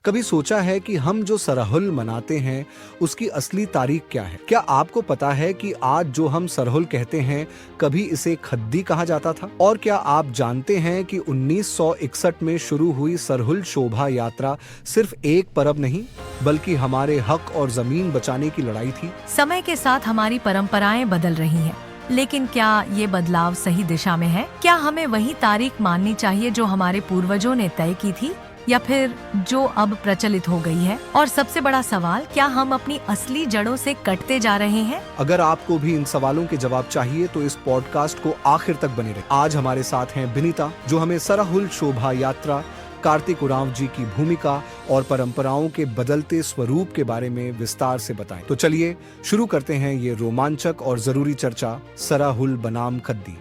कभी सोचा है कि हम जो सरहुल मनाते हैं उसकी असली तारीख क्या है? क्या आपको पता है कि आज जो हम सरहुल कहते हैं कभी इसे खद्दी कहा जाता था? और क्या आप जानते हैं कि 1961 में शुरू हुई सरहुल शोभा यात्रा सिर्फ एक पर्व नहीं बल्कि हमारे हक और जमीन बचाने की लड़ाई थी? समय के साथ हमारी परंपराएं बदल रही हैं, लेकिन क्या ये बदलाव सही दिशा में है? क्या हमें वही तारीख माननी चाहिए जो हमारे पूर्वजों ने तय की थी, या फिर जो अब प्रचलित हो गई है? और सबसे बड़ा सवाल, क्या हम अपनी असली जड़ों से कटते जा रहे हैं? अगर आपको भी इन सवालों के जवाब चाहिए तो इस पॉडकास्ट को आखिर तक बने रहे। आज हमारे साथ हैं बिनीता, जो हमें सरहुल शोभा यात्रा, कार्तिक उरांव जी की भूमिका और परंपराओं के बदलते स्वरूप के बारे में विस्तार से बताएं। तो चलिए शुरू करते हैं ये रोमांचक और जरूरी चर्चा, सरहुल बनाम खद्दी।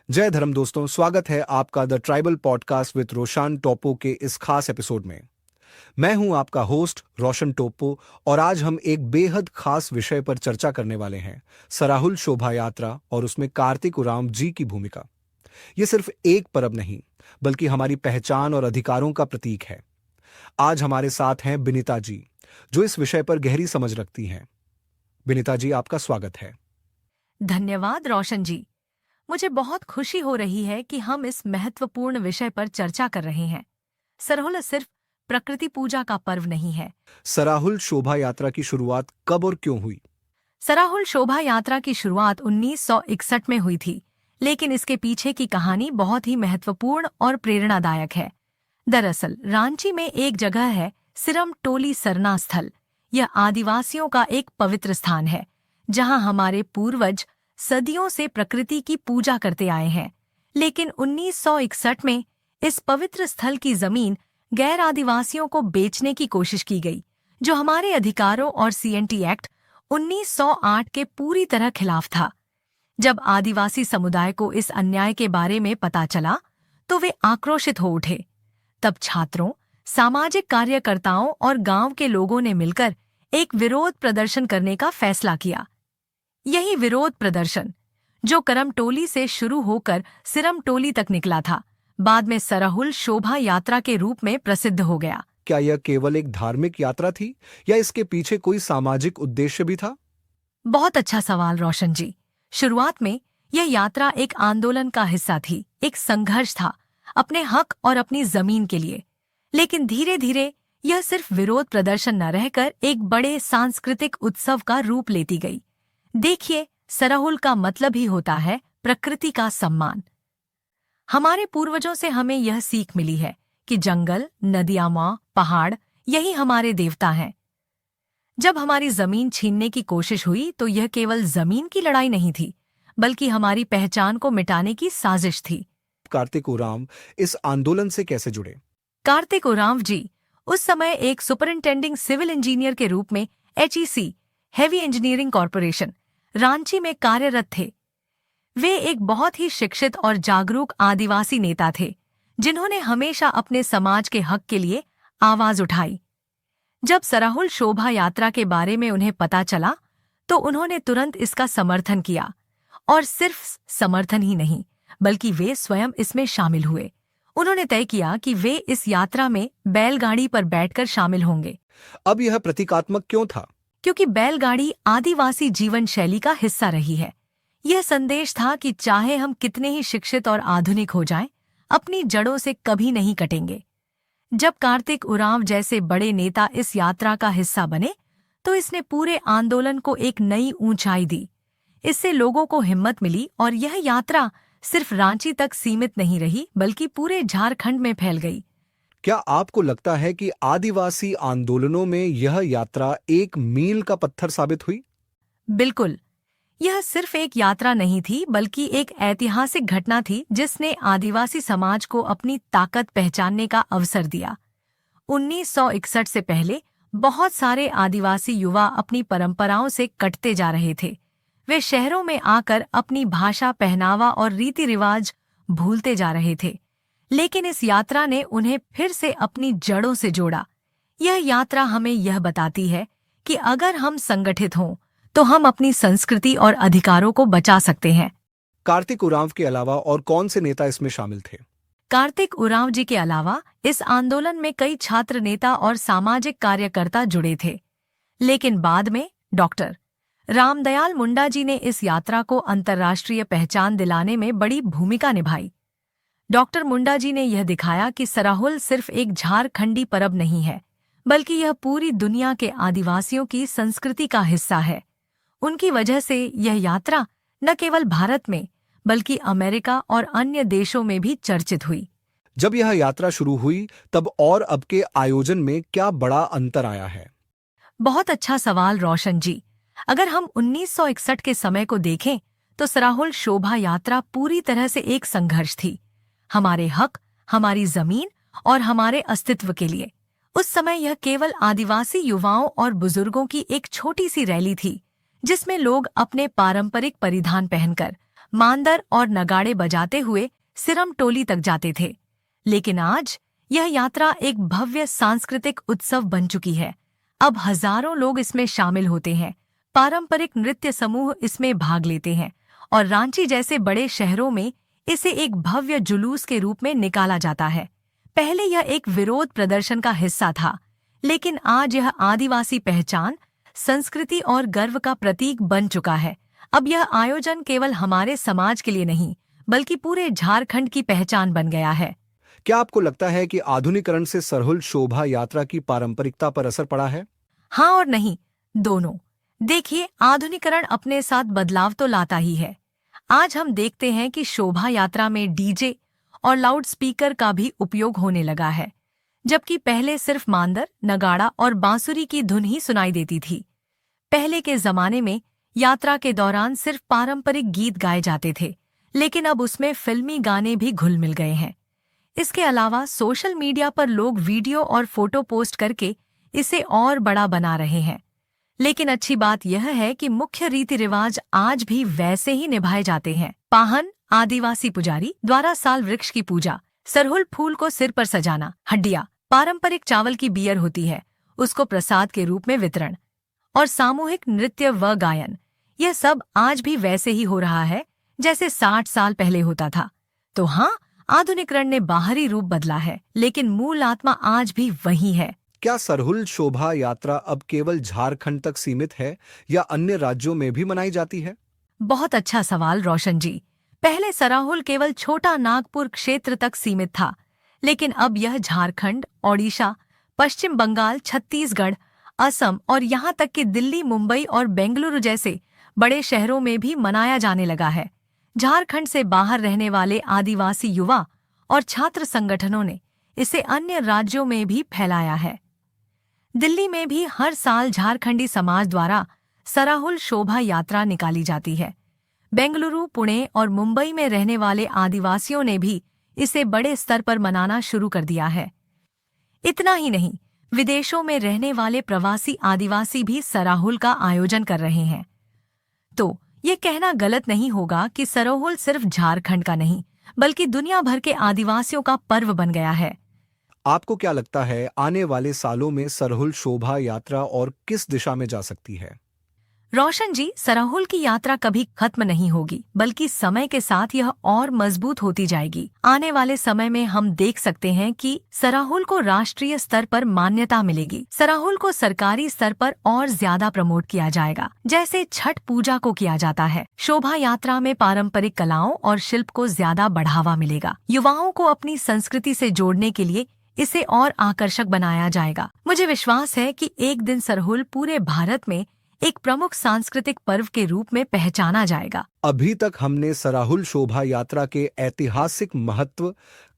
जय धर्म दोस्तों, स्वागत है आपका द ट्राइबल पॉडकास्ट विद रोशन टोप्पो के इस खास एपिसोड में। मैं हूं आपका होस्ट रोशन टोप्पो और आज हम एक बेहद खास विषय पर चर्चा करने वाले हैं, सरहुल शोभा यात्रा और उसमें कार्तिक उरांव जी की भूमिका। ये सिर्फ एक पर्व नहीं बल्कि हमारी पहचान और अधिकारों का प्रतीक है। आज हमारे साथ हैं बिनीता जी, जो इस विषय पर गहरी समझ रखती हैं। बिनीता जी, आपका स्वागत है। धन्यवाद रोशन जी। मुझे बहुत खुशी हो रही है कि हम इस महत्वपूर्ण विषय पर चर्चा कर रहे हैं। सरहुल सिर्फ प्रकृति पूजा का पर्व नहीं है। सरहुल शोभा यात्रा की शुरुआत कब और क्यों हुई? सरहुल शोभा यात्रा की शुरुआत 1961 में हुई थी, लेकिन इसके पीछे की कहानी बहुत ही महत्वपूर्ण और प्रेरणादायक है। दरअसल रांची में एक जगह है, सिरम टोली सरना स्थल। यह आदिवासियों का एक पवित्र स्थान है, जहां हमारे पूर्वज सदियों से प्रकृति की पूजा करते आए हैं। लेकिन 1961 में इस पवित्र स्थल की जमीन गैर आदिवासियों को बेचने की कोशिश की गई, जो हमारे अधिकारों और सीएनटी एक्ट 1908 के पूरी तरह खिलाफ था। जब आदिवासी समुदाय को इस अन्याय के बारे में पता चला तो वे आक्रोशित हो उठे। तब छात्रों, सामाजिक कार्यकर्ताओं और गांव के लोगों ने मिलकर एक विरोध प्रदर्शन करने का फैसला किया। यही विरोध प्रदर्शन, जो करमटोली से शुरू होकर सिरम टोली तक निकला था, बाद में सरहुल शोभा यात्रा के रूप में प्रसिद्ध हो गया। क्या यह केवल एक धार्मिक यात्रा थी या इसके पीछे कोई सामाजिक उद्देश्य भी था? बहुत अच्छा सवाल रोशन जी। शुरुआत में यह यात्रा एक आंदोलन का हिस्सा थी, एक संघर्ष था अपने हक और अपनी जमीन के लिए। लेकिन धीरे धीरे यह सिर्फ विरोध प्रदर्शन न रहकर एक बड़े सांस्कृतिक उत्सव का रूप लेती गई। देखिए, सरहुल का मतलब ही होता है प्रकृति का सम्मान। हमारे पूर्वजों से हमें यह सीख मिली है कि जंगल, नदियाँ, पहाड़ यही हमारे देवता हैं। जब हमारी जमीन छीनने की कोशिश हुई तो यह केवल जमीन की लड़ाई नहीं थी, बल्कि हमारी पहचान को मिटाने की साजिश थी। कार्तिक उरांव इस आंदोलन से कैसे जुड़े? कार्तिक उरांव जी उस समय एक सुपरिंटेंडिंग सिविल इंजीनियर के रूप में HEC, heavy engineering corporation, Ranchi में कार्यरत थे। वे एक बहुत ही शिक्षित और जागरूक आदिवासी नेता थे, जिन्होंने हमेशा अपने समाज के हक के लिए आवाज उठाई। जब सरहुल शोभा यात्रा के बारे में उन्हें पता चला तो उन्होंने तुरंत इसका समर्थन किया, और सिर्फ समर्थन ही नहीं बल्कि वे स्वयं इसमें शामिल हुए। उन्होंने तय किया कि वे इस यात्रा में बैलगाड़ी पर बैठकर शामिल होंगे। अब यह प्रतीकात्मक क्यों था? क्योंकि बैलगाड़ी आदिवासी जीवन शैली का हिस्सा रही है। यह संदेश था कि चाहे हम कितने ही शिक्षित और आधुनिक हो जाएं, अपनी जड़ों से कभी नहीं कटेंगे। जब कार्तिक उरांव जैसे बड़े नेता इस यात्रा का हिस्सा बने तो इसने पूरे आंदोलन को एक नई ऊंचाई दी। इससे लोगों को हिम्मत मिली और यह यात्रा सिर्फ रांची तक सीमित नहीं रही बल्कि पूरे झारखंड में फैल गई। क्या आपको लगता है कि आदिवासी आंदोलनों में यह यात्रा एक मील का पत्थर साबित हुई? बिल्कुल। यह सिर्फ एक यात्रा नहीं थी बल्कि एक ऐतिहासिक घटना थी जिसने आदिवासी समाज को अपनी ताकत पहचानने का अवसर दिया। 1961 से पहले बहुत सारे आदिवासी युवा अपनी परंपराओं से कटते जा रहे थे। वे शहरों में आकर अपनी भाषा, पहनावा और रीति रिवाज भूलते जा रहे थे। लेकिन इस यात्रा ने उन्हें फिर से अपनी जड़ों से जोड़ा। यह यात्रा हमें यह बताती है कि अगर हम संगठित हों तो हम अपनी संस्कृति और अधिकारों को बचा सकते हैं। कार्तिक उरांव के अलावा और कौन से नेता इसमें शामिल थे? कार्तिक उरांव जी के अलावा इस आंदोलन में कई छात्र नेता और सामाजिक कार्यकर्ता जुड़े थे। लेकिन बाद में डॉक्टर रामदयाल मुंडा जी ने इस यात्रा को अंतर्राष्ट्रीय पहचान दिलाने में बड़ी भूमिका निभाई। डॉक्टर मुंडा जी ने यह दिखाया कि सराहुल सिर्फ एक झारखंडी परब नहीं है, बल्कि यह पूरी दुनिया के आदिवासियों की संस्कृति का हिस्सा है। उनकी वजह से यह यात्रा न केवल भारत में बल्कि अमेरिका और अन्य देशों में भी चर्चित हुई। जब यह यात्रा शुरू हुई तब और अब के आयोजन में क्या बड़ा अंतर आया है? बहुत अच्छा सवाल रोशन जी। अगर हम 1961 के समय को देखें तो सराहुल शोभा यात्रा पूरी तरह से एक संघर्ष थी, हमारे हक, हमारी जमीन और हमारे अस्तित्व के लिए। उस समय यह केवल आदिवासी युवाओं और बुजुर्गों की एक छोटी सी रैली थी, जिसमें लोग अपने पारंपरिक परिधान पहनकर मांदर और नगाड़े बजाते हुए सिरम टोली तक जाते थे। लेकिन आज यह यात्रा एक भव्य सांस्कृतिक उत्सव बन चुकी है। अब हजारों लोग इसमें शामिल होते हैं, पारंपरिक नृत्य समूह इसमें भाग लेते हैं और रांची जैसे बड़े शहरों में इसे एक भव्य जुलूस के रूप में निकाला जाता है। पहले यह एक विरोध प्रदर्शन का हिस्सा था, लेकिन आज यह आदिवासी पहचान, संस्कृति और गर्व का प्रतीक बन चुका है। अब यह आयोजन केवल हमारे समाज के लिए नहीं, बल्कि पूरे झारखंड की पहचान बन गया है। क्या आपको लगता है कि आधुनिकीकरण से सराहुल शोभा यात्रा की पारंपरिकता पर असर पड़ा है? हाँ और नहीं, दोनों। देखिए, आधुनिकीकरण अपने साथ बदलाव तो लाता ही है। आज हम देखते हैं कि शोभा यात्रा में डीजे और लाउड स्पीकर का भी उपयोग होने लगा है, जबकि पहले सिर्फ मांदर, नगाड़ा और बांसुरी की धुन ही सुनाई देती थी। पहले के जमाने में यात्रा के दौरान सिर्फ पारंपरिक गीत गाए जाते थे, लेकिन अब उसमें फिल्मी गाने भी घुल मिल गए हैं। इसके अलावा सोशल मीडिया पर लोग वीडियो और फोटो पोस्ट करके इसे और बड़ा बना रहे हैं। लेकिन अच्छी बात यह है कि मुख्य रीति रिवाज आज भी वैसे ही निभाए जाते हैं। पाहन, आदिवासी पुजारी द्वारा साल वृक्ष की पूजा, सरहुल फूल को सिर पर सजाना, हड्डियां, पारंपरिक चावल की बियर होती है, उसको प्रसाद के रूप में वितरण, और सामूहिक नृत्य व गायन, यह सब आज भी वैसे ही हो रहा है जैसे 60 साल पहले होता था। तो हाँ, आधुनिकीकरण ने बाहरी रूप बदला है, लेकिन मूल आत्मा आज भी वही है। क्या सराहुल शोभा यात्रा अब केवल झारखंड तक सीमित है या अन्य राज्यों में भी मनाई जाती है? बहुत अच्छा सवाल रोशन जी। पहले सराहुल केवल छोटा नागपुर क्षेत्र तक सीमित था, लेकिन अब यह झारखंड, ओडिशा, पश्चिम बंगाल, छत्तीसगढ़, असम और यहाँ तक कि दिल्ली, मुंबई और बेंगलुरु जैसे बड़े शहरों में भी मनाया जाने लगा है। झारखंड से बाहर रहने वाले आदिवासी युवा और छात्र संगठनों ने इसे अन्य राज्यों में भी फैलाया है। दिल्ली में भी हर साल झारखंडी समाज द्वारा सराहुल शोभा यात्रा निकाली जाती है। बेंगलुरु, पुणे और मुंबई में रहने वाले आदिवासियों ने भी इसे बड़े स्तर पर मनाना शुरू कर दिया है। इतना ही नहीं, विदेशों में रहने वाले प्रवासी आदिवासी भी सराहुल का आयोजन कर रहे हैं। तो ये कहना गलत नहीं होगा कि सराहुल सिर्फ झारखंड का नहीं, बल्कि दुनिया भर के आदिवासियों का पर्व बन गया है। आपको क्या लगता है आने वाले सालों में सराहुल शोभा यात्रा और किस दिशा में जा सकती है? रोशन जी, सराहुल की यात्रा कभी खत्म नहीं होगी, बल्कि समय के साथ यह और मजबूत होती जाएगी। आने वाले समय में हम देख सकते हैं कि सराहुल को राष्ट्रीय स्तर पर मान्यता मिलेगी। सराहुल को सरकारी स्तर पर और ज्यादा प्रमोट किया जाएगा, जैसे छठ पूजा को किया जाता है। शोभा यात्रा में पारंपरिक कलाओं और शिल्प को ज्यादा बढ़ावा मिलेगा। युवाओं को अपनी संस्कृति से जोड़ने के लिए इसे और आकर्षक बनाया जाएगा। मुझे विश्वास है कि एक दिन सराहुल पूरे भारत में एक प्रमुख सांस्कृतिक पर्व के रूप में पहचाना जाएगा। अभी तक हमने सराहुल शोभा यात्रा के ऐतिहासिक महत्व,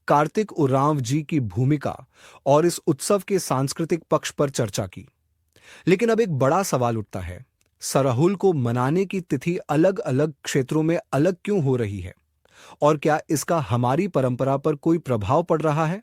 कार्तिक उरांव जी की भूमिका और इस उत्सव के सांस्कृतिक पक्ष पर चर्चा की। लेकिन अब एक बड़ा सवाल उठता है, सराहुल को मनाने की तिथि अलग अलग क्षेत्रों में अलग क्यों हो रही है? और क्या इसका हमारी परंपरा पर कोई प्रभाव पड़ रहा है?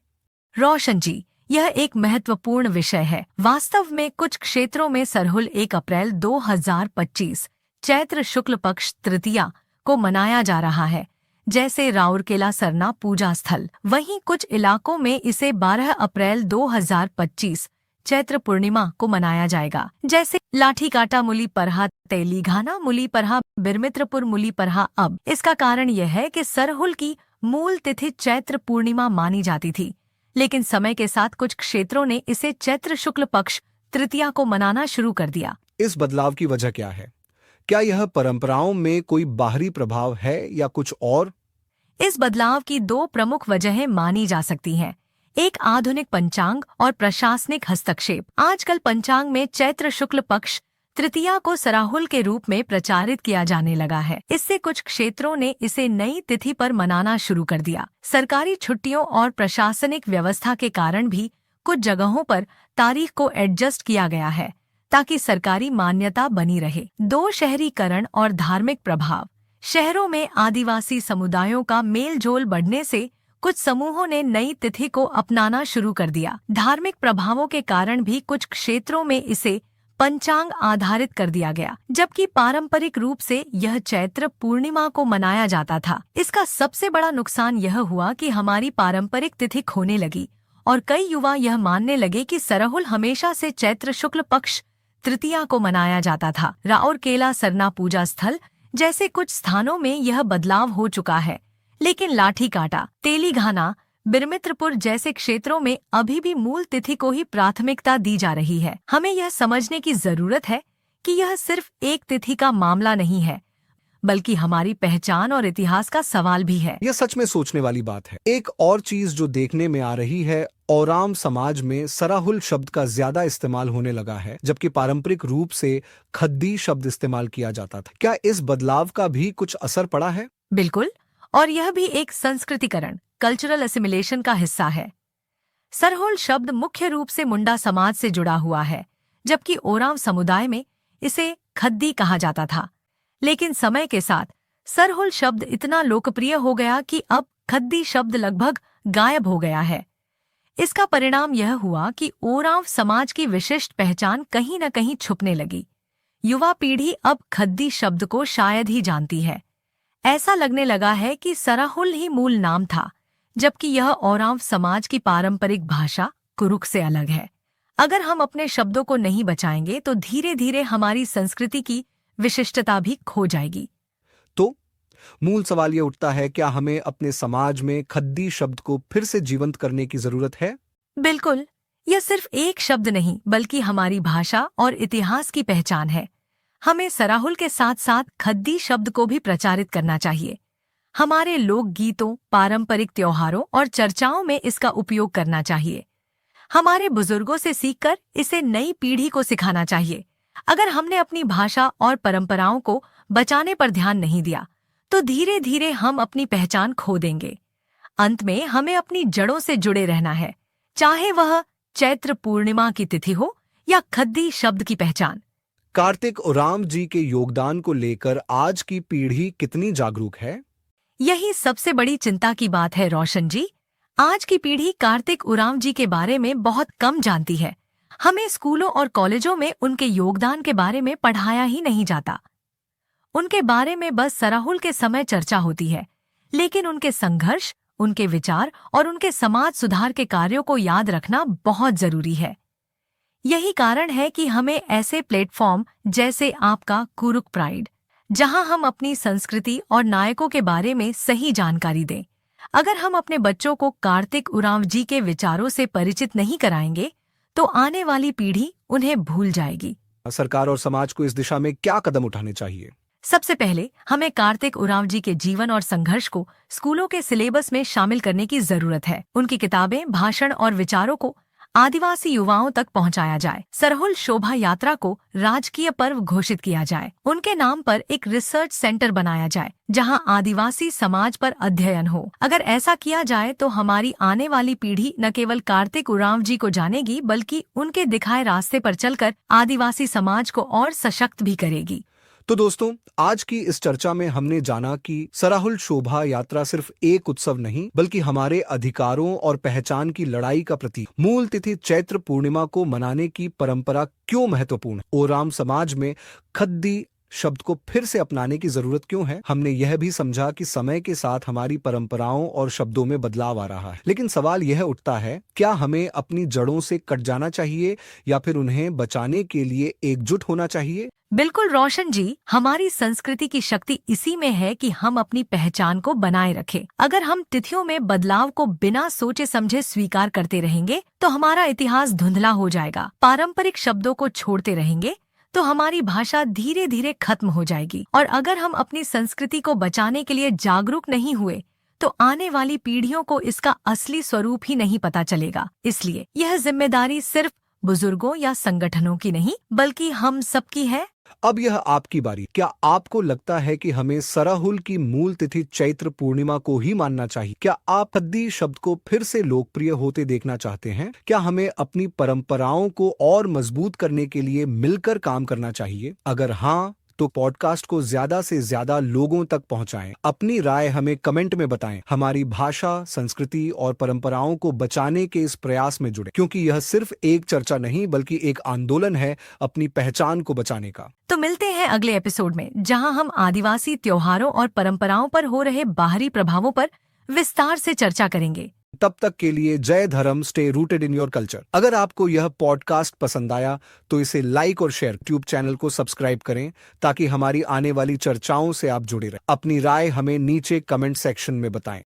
रोशन जी, यह एक महत्वपूर्ण विषय है। वास्तव में कुछ क्षेत्रों में सराहुल 1 अप्रैल 2025, चैत्र शुक्ल पक्ष तृतीया को मनाया जा रहा है, जैसे राउरकेला सरना पूजा स्थल। वहीं कुछ इलाकों में इसे 12 अप्रैल 2025 चैत्र पूर्णिमा को मनाया जाएगा, जैसे लाठीकाटा मुली परहा, तेलीघाना मुली परहा, बिरमित्रपुर मुली परहा। अब इसका कारण यह है कि सरहुल की मूल तिथि चैत्र पूर्णिमा मानी जाती थी, लेकिन समय के साथ कुछ क्षेत्रों ने इसे चैत्र शुक्ल पक्ष तृतीया को मनाना शुरू कर दिया। इस बदलाव की वजह क्या है? क्या यह परंपराओं में कोई बाहरी प्रभाव है या कुछ और? इस बदलाव की दो प्रमुख वजहें मानी जा सकती हैं। एक आधुनिक पंचांग और प्रशासनिक हस्तक्षेप। आजकल पंचांग में चैत्र शुक्ल पक्ष तृतीया को सराहुल के रूप में प्रचारित किया जाने लगा है। इससे कुछ क्षेत्रों ने इसे नई तिथि पर मनाना शुरू कर दिया। सरकारी छुट्टियों और प्रशासनिक व्यवस्था के कारण भी कुछ जगहों पर तारीख को एडजस्ट किया गया है, ताकि सरकारी मान्यता बनी रहे। 2 शहरीकरण और धार्मिक प्रभाव। शहरों में आदिवासी समुदायों का मेलजोल बढ़ने से कुछ समूहों ने नई तिथि को अपनाना शुरू कर दिया। धार्मिक प्रभावों के कारण भी कुछ क्षेत्रों में इसे पंचांग आधारित कर दिया गया, जबकि पारंपरिक रूप से यह चैत्र पूर्णिमा को मनाया जाता था। इसका सबसे बड़ा नुकसान यह हुआ कि हमारी पारंपरिक तिथि खोने लगी और कई युवा यह मानने लगे कि सरहुल हमेशा से चैत्र शुक्ल पक्ष तृतीया को मनाया जाता था। राउरकेला सरना पूजा स्थल जैसे कुछ स्थानों में यह बदलाव हो चुका है, लेकिन लाठीकाटा, तेलीघाना, बिरमित्रपुर जैसे क्षेत्रों में अभी भी मूल तिथि को ही प्राथमिकता दी जा रही है। हमें यह समझने की जरूरत है कि यह सिर्फ एक तिथि का मामला नहीं है, बल्कि हमारी पहचान और इतिहास का सवाल भी है। यह सच में सोचने वाली बात है। एक और चीज जो देखने में आ रही है, ओराम समाज में सराहुल शब्द का ज्यादा इस्तेमाल होने लगा है, जबकि पारंपरिक रूप से खद्दी शब्द इस्तेमाल किया जाता था। क्या इस बदलाव का भी कुछ असर पड़ा है? बिल्कुल, और यह भी एक संस्कृतिकरण, कल्चरल एसिमिलेशन का हिस्सा है। सरहुल शब्द मुख्य रूप से मुंडा समाज से जुड़ा हुआ है, जबकि ओराम समुदाय में इसे खद्दी कहा जाता था। लेकिन समय के साथ सरहुल शब्द इतना लोकप्रिय हो गया कि अब खद्दी शब्द लगभग गायब हो गया है। इसका परिणाम यह हुआ कि ओराव समाज की विशिष्ट पहचान कहीं न कहीं छुपने लगी। युवा पीढ़ी अब खद्दी शब्द को शायद ही जानती है। ऐसा लगने लगा है कि सराहुल ही मूल नाम था, जबकि यह ओराव समाज की पारंपरिक भाषा कुरुख से अलग है। अगर हम अपने शब्दों को नहीं बचाएंगे तो धीरे धीरे हमारी संस्कृति की विशिष्टता भी खो जाएगी। तो मूल सवाल ये उठता है, क्या हमें अपने समाज में खद्दी शब्द को फिर से जीवंत करने की जरूरत है? बिल्कुल, यह सिर्फ एक शब्द नहीं बल्कि हमारी भाषा और इतिहास की पहचान है। हमें सराहुल के साथ साथ खद्दी शब्द को भी प्रचारित करना चाहिए। हमारे लोक गीतों, पारंपरिक त्योहारों और चर्चाओं में इसका उपयोग करना चाहिए। हमारे बुजुर्गों से सीखकर इसे नई पीढ़ी को सिखाना चाहिए। अगर हमने अपनी भाषा और परंपराओं को बचाने पर ध्यान नहीं दिया तो धीरे धीरे हम अपनी पहचान खो देंगे। अंत में हमें अपनी जड़ों से जुड़े रहना है, चाहे वह चैत्र पूर्णिमा की तिथि हो या खद्दी शब्द की पहचान। कार्तिक उराम जी के योगदान को लेकर आज की पीढ़ी कितनी जागरूक है? यही सबसे बड़ी चिंता की बात है रोशन जी। आज की पीढ़ी कार्तिक उराम जी के बारे में बहुत कम जानती है। हमें स्कूलों और कॉलेजों में उनके योगदान के बारे में पढ़ाया ही नहीं जाता। उनके बारे में बस सराहुल के समय चर्चा होती है, लेकिन उनके संघर्ष, उनके विचार और उनके समाज सुधार के कार्यों को याद रखना बहुत जरूरी है। यही कारण है कि हमें ऐसे प्लेटफॉर्म जैसे आपका कुरुक प्राइड, जहां हम अपनी संस्कृति और नायकों के बारे में सही जानकारी दें। अगर हम अपने बच्चों को कार्तिक उरांव जी के विचारों से परिचित नहीं कराएंगे तो आने वाली पीढ़ी उन्हें भूल जाएगी। सरकार और समाज को इस दिशा में क्या कदम उठाने चाहिए? सबसे पहले हमें कार्तिक उरांव जी के जीवन और संघर्ष को स्कूलों के सिलेबस में शामिल करने की जरूरत है। उनकी किताबें, भाषण और विचारों को आदिवासी युवाओं तक पहुंचाया जाए। सरहुल शोभा यात्रा को राजकीय पर्व घोषित किया जाए। उनके नाम पर एक रिसर्च सेंटर बनाया जाए जहां आदिवासी समाज पर अध्ययन हो। अगर ऐसा किया जाए तो हमारी आने वाली पीढ़ी न केवल कार्तिक उरांव जी को जानेगी बल्कि उनके दिखाए रास्ते पर चलकर आदिवासी समाज को और सशक्त भी करेगी। तो दोस्तों, आज की इस चर्चा में हमने जाना कि सराहुल शोभा यात्रा सिर्फ एक उत्सव नहीं बल्कि हमारे अधिकारों और पहचान की लड़ाई का प्रतीक। मूल तिथि चैत्र पूर्णिमा को मनाने की परंपरा क्यों महत्वपूर्ण है, ओराम समाज में खद्दी शब्द को फिर से अपनाने की जरूरत क्यों है। हमने यह भी समझा कि समय के साथ हमारी परंपराओं और शब्दों में बदलाव आ रहा है, लेकिन सवाल यह उठता है, क्या हमें अपनी जड़ों से कट जाना चाहिए या फिर उन्हें बचाने के लिए एकजुट होना चाहिए। बिल्कुल रोशन जी, हमारी संस्कृति की शक्ति इसी में है कि हम अपनी पहचान को बनाए रखें। अगर हम तिथियों में बदलाव को बिना सोचे समझे स्वीकार करते रहेंगे तो हमारा इतिहास धुंधला हो जाएगा। पारंपरिक शब्दों को छोड़ते रहेंगे तो हमारी भाषा धीरे धीरे खत्म हो जाएगी, और अगर हम अपनी संस्कृति को बचाने के लिए जागरूक नहीं हुए तो आने वाली पीढ़ियों को इसका असली स्वरूप ही नहीं पता चलेगा। इसलिए यह जिम्मेदारी सिर्फ बुजुर्गों या संगठनों की नहीं बल्कि हम सबकी है। अब यह आपकी बारी। क्या आपको लगता है कि हमें सरहुल की मूल तिथि चैत्र पूर्णिमा को ही मानना चाहिए? क्या आप हद्दी शब्द को फिर से लोकप्रिय होते देखना चाहते हैं? क्या हमें अपनी परंपराओं को और मजबूत करने के लिए मिलकर काम करना चाहिए? अगर हाँ, तो पॉडकास्ट को ज्यादा से ज्यादा लोगों तक पहुंचाएं। अपनी राय हमें कमेंट में बताएं। हमारी भाषा, संस्कृति और परंपराओं को बचाने के इस प्रयास में जुड़े, क्योंकि यह सिर्फ एक चर्चा नहीं बल्कि एक आंदोलन है अपनी पहचान को बचाने का। तो मिलते हैं अगले एपिसोड में, जहां हम आदिवासी त्योहारों और परंपराओं पर हो रहे बाहरी प्रभावों पर विस्तार से चर्चा करेंगे। तब तक के लिए जय धर्म, stay rooted in your culture. अगर आपको यह पॉडकास्ट पसंद आया तो इसे लाइक और शेयर, ट्यूब चैनल को सब्सक्राइब करें ताकि हमारी आने वाली चर्चाओं से आप जुड़े रहें। अपनी राय हमें नीचे कमेंट सेक्शन में बताएं।